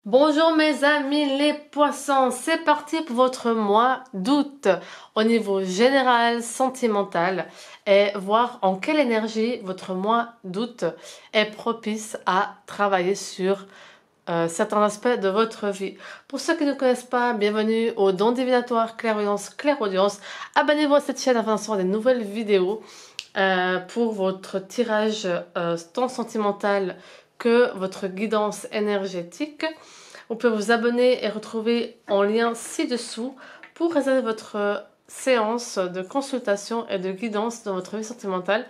Bonjour mes amis les poissons, c'est parti pour votre mois d'août au niveau général, sentimental et voir en quelle énergie votre mois d'août est propice à travailler sur certains aspects de votre vie. Pour ceux qui ne connaissent pas, bienvenue au Don Divinatoire Clairvoyance Clairaudience. Abonnez-vous à cette chaîne afin de recevoir des nouvelles vidéos pour votre tirage tant sentimental que votre guidance énergétique. Vous pouvez vous abonner et retrouver en lien ci-dessous pour réserver votre séance de consultation et de guidance dans votre vie sentimentale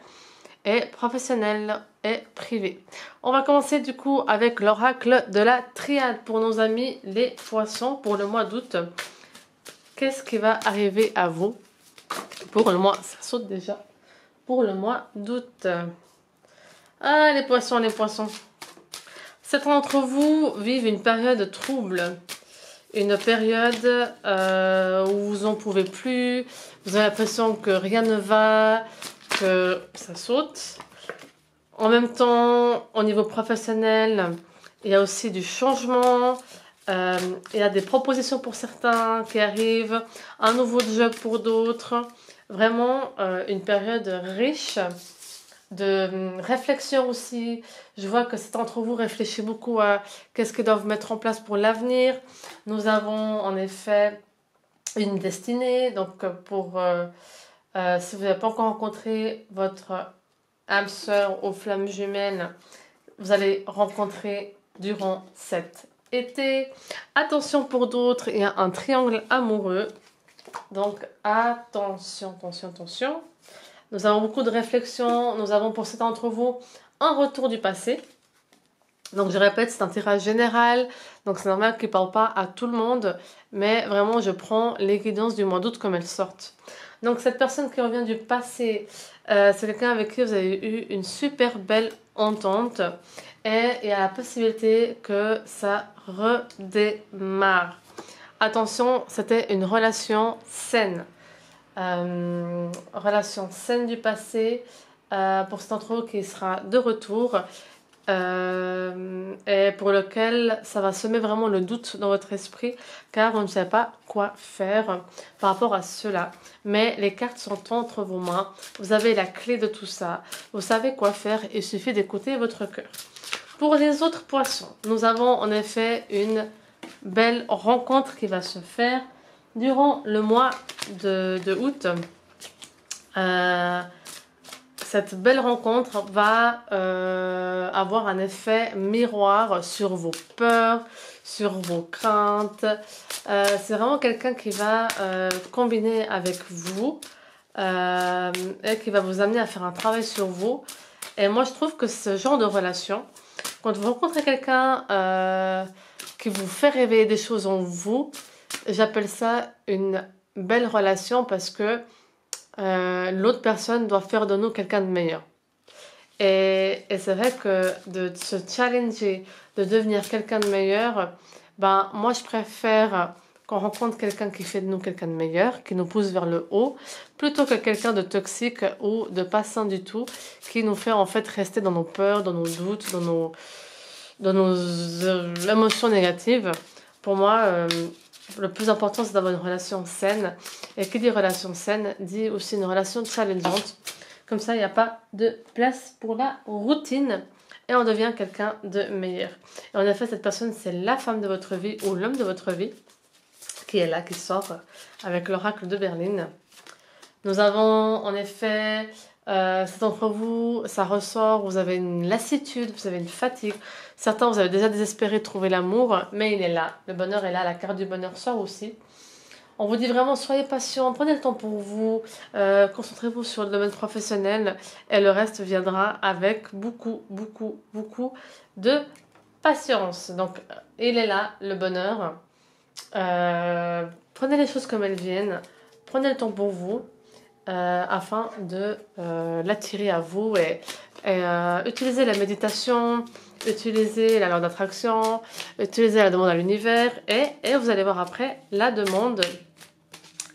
et professionnelle et privée. On va commencer du coup avec l'oracle de la triade pour nos amis les poissons pour le mois d'août. Qu'est-ce qui va arriver à vous pour le mois? Ça saute déjà. Pour le mois d'août. Ah, les poissons, les poissons. Certains d'entre vous vivent une période trouble. Une période où vous n'en pouvez plus. Vous avez l'impression que rien ne va, que ça saute. En même temps, au niveau professionnel, il y a aussi du changement. Il y a des propositions pour certains qui arrivent. Un nouveau job pour d'autres. Vraiment une période riche de réflexion aussi. Je vois que certains d'entre vous réfléchissent beaucoup à qu'est-ce qu'ils doivent mettre en place pour l'avenir. Nous avons en effet une destinée. Donc si vous n'avez pas encore rencontré votre âme sœur aux flammes jumelles, vous allez rencontrer durant cet été. Attention pour d'autres, il y a un triangle amoureux. Donc attention, attention, attention. Nous avons beaucoup de réflexions. Nous avons pour certains d'entre vous un retour du passé. Donc je répète, c'est un tirage général. Donc c'est normal qu'il ne parle pas à tout le monde. Mais vraiment, je prends les guidances du mois d'août comme elles sortent. Donc cette personne qui revient du passé, c'est quelqu'un avec qui vous avez eu une super belle entente. Et il y a la possibilité que ça redémarre. Attention, c'était une relation saine. Relation saine du passé pour cet intro qui sera de retour et pour lequel ça va semer vraiment le doute dans votre esprit car on ne sait pas quoi faire par rapport à cela, mais les cartes sont entre vos mains, vous avez la clé de tout ça, vous savez quoi faire, il suffit d'écouter votre cœur. Pour les autres poissons, nous avons en effet une belle rencontre qui va se faire durant le mois de août. Cette belle rencontre va avoir un effet miroir sur vos peurs, sur vos craintes. C'est vraiment quelqu'un qui va combiner avec vous et qui va vous amener à faire un travail sur vous. Et moi, je trouve que ce genre de relation, quand vous rencontrez quelqu'un qui vous fait réveiller des choses en vous, j'appelle ça une belle relation parce que l'autre personne doit faire de nous quelqu'un de meilleur. Et c'est vrai que de se challenger, de devenir quelqu'un de meilleur, ben moi je préfère qu'on rencontre quelqu'un qui fait de nous quelqu'un de meilleur, qui nous pousse vers le haut, plutôt que quelqu'un de toxique ou de pas sain du tout, qui nous fait en fait rester dans nos peurs, dans nos doutes, dans nos émotions négatives. Pour moi, le plus important, c'est d'avoir une relation saine. Et qui dit relation saine, dit aussi une relation challengeante. Comme ça, il n'y a pas de place pour la routine. Et on devient quelqu'un de meilleur. Et en effet, cette personne, c'est la femme de votre vie ou l'homme de votre vie qui est là, qui sort avec l'oracle de Berlin. Nous avons en effet, c'est d'entre vous, ça ressort, vous avez une lassitude, vous avez une fatigue. Certains, vous avez déjà désespéré de trouver l'amour, mais il est là. Le bonheur est là, la carte du bonheur sort aussi. On vous dit vraiment, soyez patient, prenez le temps pour vous, concentrez-vous sur le domaine professionnel et le reste viendra avec beaucoup, beaucoup, beaucoup de patience. Donc, il est là, le bonheur. Prenez les choses comme elles viennent, prenez le temps pour vous. Afin de l'attirer à vous et utiliser la méditation, utiliser la loi d'attraction, utiliser la demande à l'univers et vous allez voir après la demande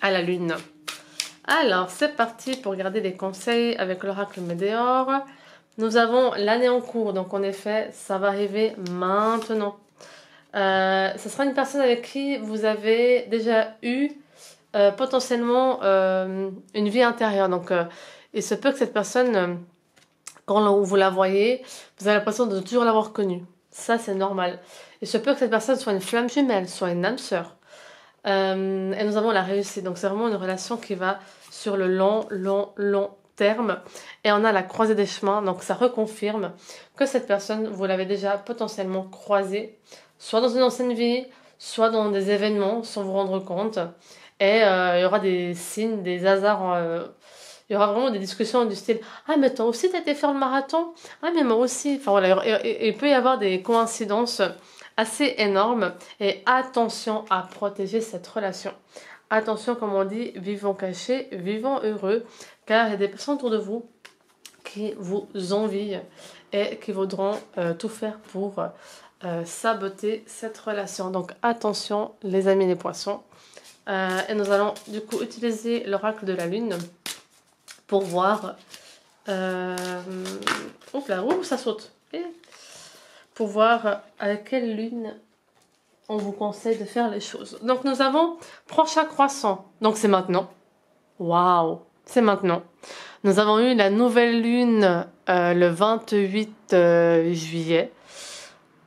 à la lune. Alors c'est parti pour regarder les conseils avec l'oracle Météor. Nous avons l'année en cours, donc en effet ça va arriver maintenant. Ce sera une personne avec qui vous avez déjà eu potentiellement une vie intérieure. Donc, il se peut que cette personne, quand vous la voyez, vous avez l'impression de toujours l'avoir connue. Ça, c'est normal. Il se peut que cette personne soit une flamme jumelle, soit une âme sœur. Et nous avons la réussite. Donc, c'est vraiment une relation qui va sur le long terme. Et on a la croisée des chemins. Donc, ça reconfirme que cette personne, vous l'avez déjà potentiellement croisée, soit dans une ancienne vie, soit dans des événements, sans vous rendre compte. Et il y aura des signes, des hasards. Il y aura vraiment des discussions du style ah, mais toi aussi, t'as été faire le marathon? Ah, mais moi aussi. Enfin, voilà, il peut y avoir des coïncidences assez énormes. Et attention à protéger cette relation. Attention, comme on dit, vivons cachés, vivons heureux. Car il y a des personnes autour de vous qui vous envient et qui voudront tout faire pour saboter cette relation. Donc attention, les amis les poissons. Et nous allons du coup utiliser l'oracle de la lune pour voir... Oups là, ouh, ça saute. Pour voir avec quelle lune on vous conseille de faire les choses. Donc nous avons prochain croissant. Donc c'est maintenant. Waouh, c'est maintenant. Nous avons eu la nouvelle lune le 28 juillet.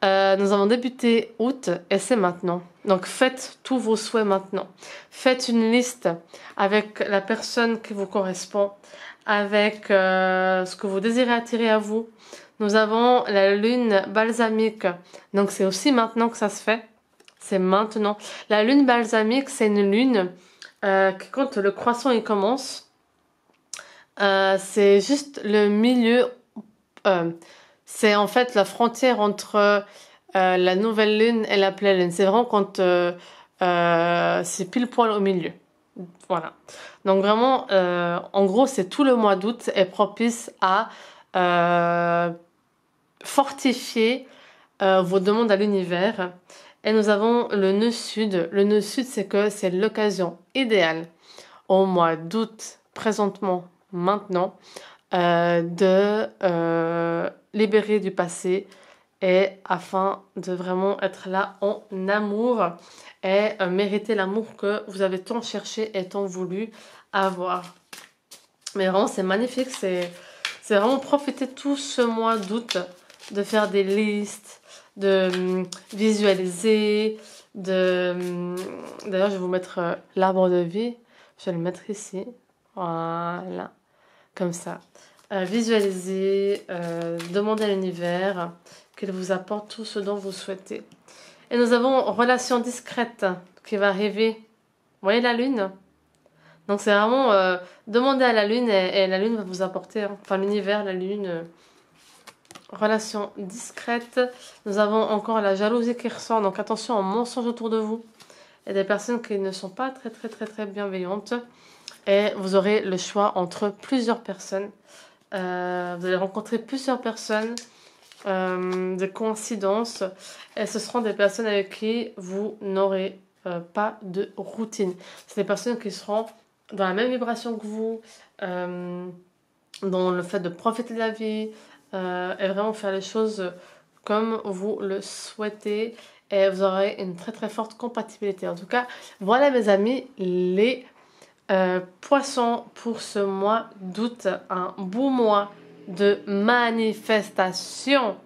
Nous avons débuté août et c'est maintenant. Donc faites tous vos souhaits maintenant. Faites une liste avec la personne qui vous correspond, avec ce que vous désirez attirer à vous. Nous avons la lune balsamique. Donc c'est aussi maintenant que ça se fait. C'est maintenant. La lune balsamique, c'est une lune qui, quand le croissant il commence, c'est juste le milieu. C'est en fait la frontière entre la nouvelle lune et la pleine lune. C'est vraiment quand c'est pile poil au milieu. Voilà. Donc vraiment, en gros, c'est tout le mois d'août est propice à fortifier vos demandes à l'univers. Et nous avons le nœud sud. Le nœud sud, c'est que c'est l'occasion idéale au mois d'août, présentement, maintenant, de libérer du passé et afin de vraiment être là en amour et mériter l'amour que vous avez tant cherché et tant voulu avoir. Mais vraiment, c'est magnifique. C'est vraiment profiter tout ce mois d'août de faire des listes, de visualiser, D'ailleurs, je vais vous mettre l'arbre de vie. Je vais le mettre ici. Voilà. Comme ça. Visualisez, demandez à l'univers qu'il vous apporte tout ce dont vous souhaitez. Et nous avons relation discrète qui va arriver. Vous voyez la lune? Donc c'est vraiment demander à la lune et la lune va vous apporter, hein, enfin l'univers, la lune, relation discrète. Nous avons encore la jalousie qui ressort, donc attention aux mensonges autour de vous. Il y a des personnes qui ne sont pas très bienveillantes et vous aurez le choix entre plusieurs personnes. Vous allez rencontrer plusieurs personnes, des coïncidences, et ce seront des personnes avec qui vous n'aurez pas de routine. C'est des personnes qui seront dans la même vibration que vous, dans le fait de profiter de la vie, et vraiment faire les choses comme vous le souhaitez, et vous aurez une très forte compatibilité. En tout cas, voilà mes amis, les poissons pour ce mois d'août, un beau mois de manifestation,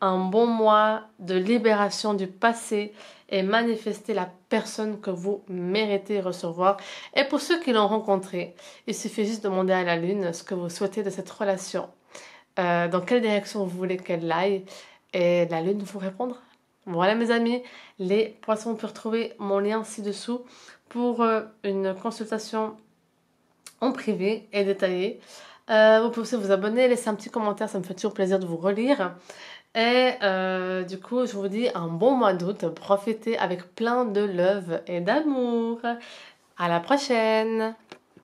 un bon mois de libération du passé et manifester la personne que vous méritez recevoir. Et pour ceux qui l'ont rencontré, il suffit juste de demander à la lune ce que vous souhaitez de cette relation, dans quelle direction vous voulez qu'elle aille, et la lune vous répondra. Voilà mes amis, les poissons, vous pouvez retrouver mon lien ci-dessous pour une consultation en privé et détaillée. Vous pouvez aussi vous abonner, laisser un petit commentaire, ça me fait toujours plaisir de vous relire. Et du coup, je vous dis un bon mois d'août, profitez avec plein de love et d'amour. À la prochaine!